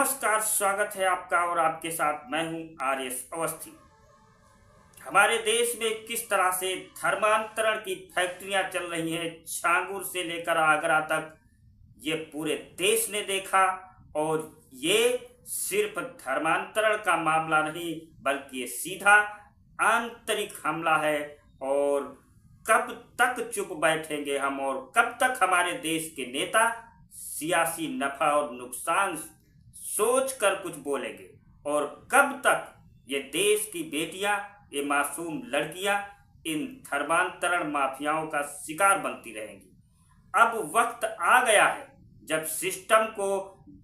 नमस्कार, स्वागत है आपका और आपके साथ मैं हूं आर.एस. अवस्थी। हमारे देश में किस तरह से धर्मांतरण की फैक्ट्रियां चल रही हैं, छांगुर से लेकर आगरा तक, ये पूरे देश ने देखा। और ये सिर्फ धर्मांतरण का मामला नहीं बल्कि ये सीधा आंतरिक हमला है। और कब तक चुप बैठेंगे हम, और कब तक हमारे देश के नेता सियासी नफा और नुकसान सोच कर कुछ बोलेंगे, और कब तक ये देश की बेटियां, ये मासूम लड़कियां इन धर्मांतरण माफियाओं का शिकार बनती रहेंगी। अब वक्त आ गया है जब सिस्टम को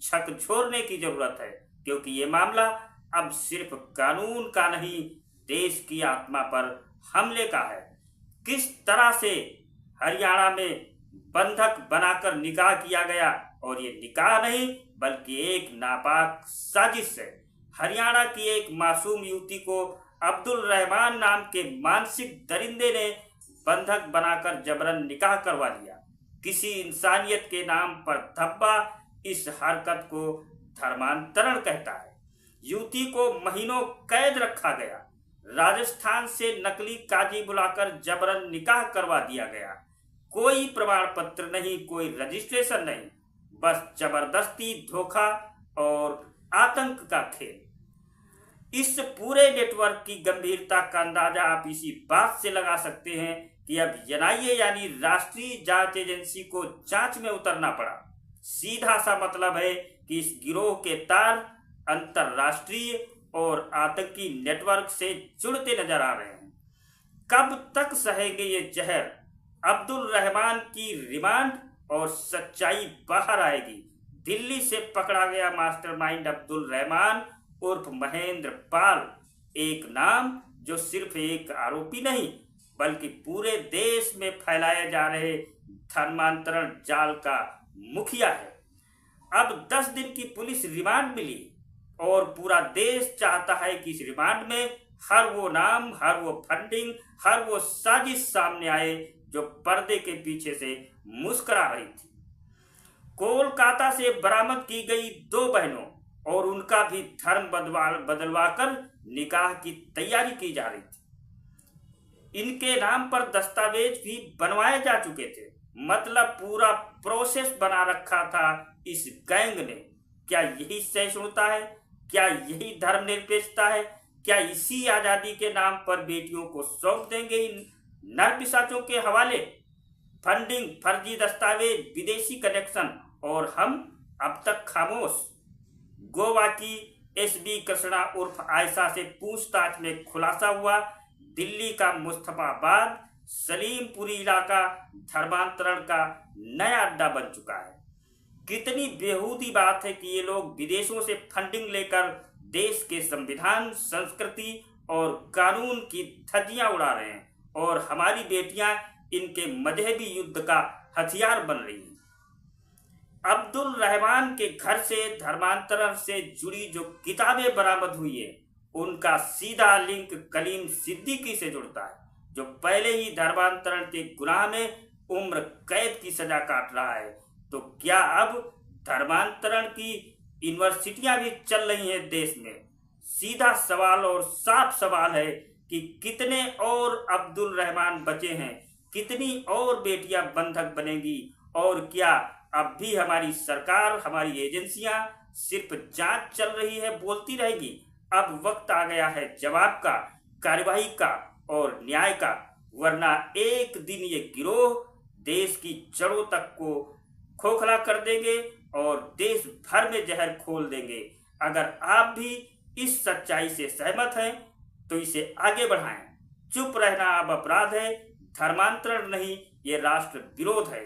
झकझोरने की जरूरत है, क्योंकि ये मामला अब सिर्फ कानून का नहीं, देश की आत्मा पर हमले का है। किस तरह से हरियाणा में बंधक बनाकर निकाह किया गया, और ये निकाह नहीं बल्कि एक नापाक साजिश है। हरियाणा की एक मासूम युवती को अब्दुल रहमान नाम के मानसिक दरिंदे ने बंधक बनाकर जबरन निकाह करवा लिया। किसी इंसानियत के नाम पर धब्बा इस हरकत को धर्मांतरण कहता है। युवती को महीनों कैद रखा गया, राजस्थान से नकली काजी बुलाकर जबरन निकाह करवा दिया गया। कोई प्रमाण पत्र नहीं, कोई रजिस्ट्रेशन नहीं, बस जबरदस्ती, धोखा और आतंक का खेल। इस पूरे नेटवर्क की गंभीरता का अंदाजा आप इसी बात से लगा सकते हैं कि अब एनआईए यानी राष्ट्रीय जांच एजेंसी को जांच में उतरना पड़ा। सीधा सा मतलब है कि इस गिरोह के तार अंतरराष्ट्रीय और आतंकी नेटवर्क से जुड़ते नजर आ रहे हैं। कब तक सहेंगे ये जहर? अब्दुल रहमान की रिमांड और सच्चाई बाहर आएगी। दिल्ली से पकड़ा गया मास्टरमाइंड अब्दुल रहमान उर्फ महेंद्र पाल, एक नाम जो सिर्फ एक आरोपी नहीं बल्कि पूरे देश में फैलाए जा रहे धर्मांतरण जाल का मुखिया है। अब 10 दिन की पुलिस रिमांड मिली और पूरा देश चाहता है कि इस रिमांड में हर वो नाम, हर वो फंडिंग, हर वो साजिश सामने आए जो पर्दे के पीछे से मुस्कुरा रही थी। कोलकाता से बरामद की गई 2 बहनों और उनका भी धर्म बदलवाकर निकाह की तैयारी की जा रही थी। इनके नाम पर दस्तावेज भी बनवाए जा चुके थे। मतलब पूरा प्रोसेस बना रखा था इस गैंग ने। क्या यही सहिष्णुता है? क्या यही धर्मनिरपेक्षता है? क्या इसी आजादी के नाम पर बेटियों को सौंप देंगे इन नरपिशाचों के हवाले? फंडिंग, फर्जी दस्तावेज, विदेशी कनेक्शन, और हम अब तक खामोश। गोवा की एसबी कृष्णा उर्फ आयशा से पूछताछ में खुलासा हुआ, दिल्ली का मुस्तफाबाद सलीमपुरी इलाका धर्मांतरण का नया अड्डा बन चुका है। कितनी बेहूदी बात है कि ये लोग विदेशों से फंडिंग लेकर देश के संविधान, संस्कृति और कानून की धज्जियां उड़ा रहे हैं, और हमारी बेटियां इनके मजहबी युद्ध का हथियार बन रही हैं। अब्दुल रहमान के घर से धर्मांतरण से जुड़ी जो किताबें बरामद हुई है, उनका सीधा लिंक कलीम सिद्दीकी से जुड़ता है, जो पहले ही धर्मांतरण के गुनाह में उम्र कैद की सजा काट रहा है। तो क्या अब धर्मांतरण की यूनिवर्सिटियां भी चल रही हैं देश में? सीधा सवाल और साफ सवाल है कि कितने और अब्दुल रहमान बचे हैं, कितनी और बेटियां बंधक बनेंगी, और क्या अब भी हमारी सरकार, हमारी एजेंसियां सिर्फ जांच चल रही है बोलती रहेगी? अब वक्त आ गया है जवाब का, कार्यवाही का और न्याय का, वरना एक दिन ये गिरोह देश की जड़ों तक को खोखला कर देंगे और देश भर में जहर खोल देंगे। अगर आप भी इस सच्चाई से सहमत हैं तो इसे आगे बढ़ाएं। चुप रहना अब अपराध है, धर्मांतरण नहीं, ये राष्ट्र विरोध है।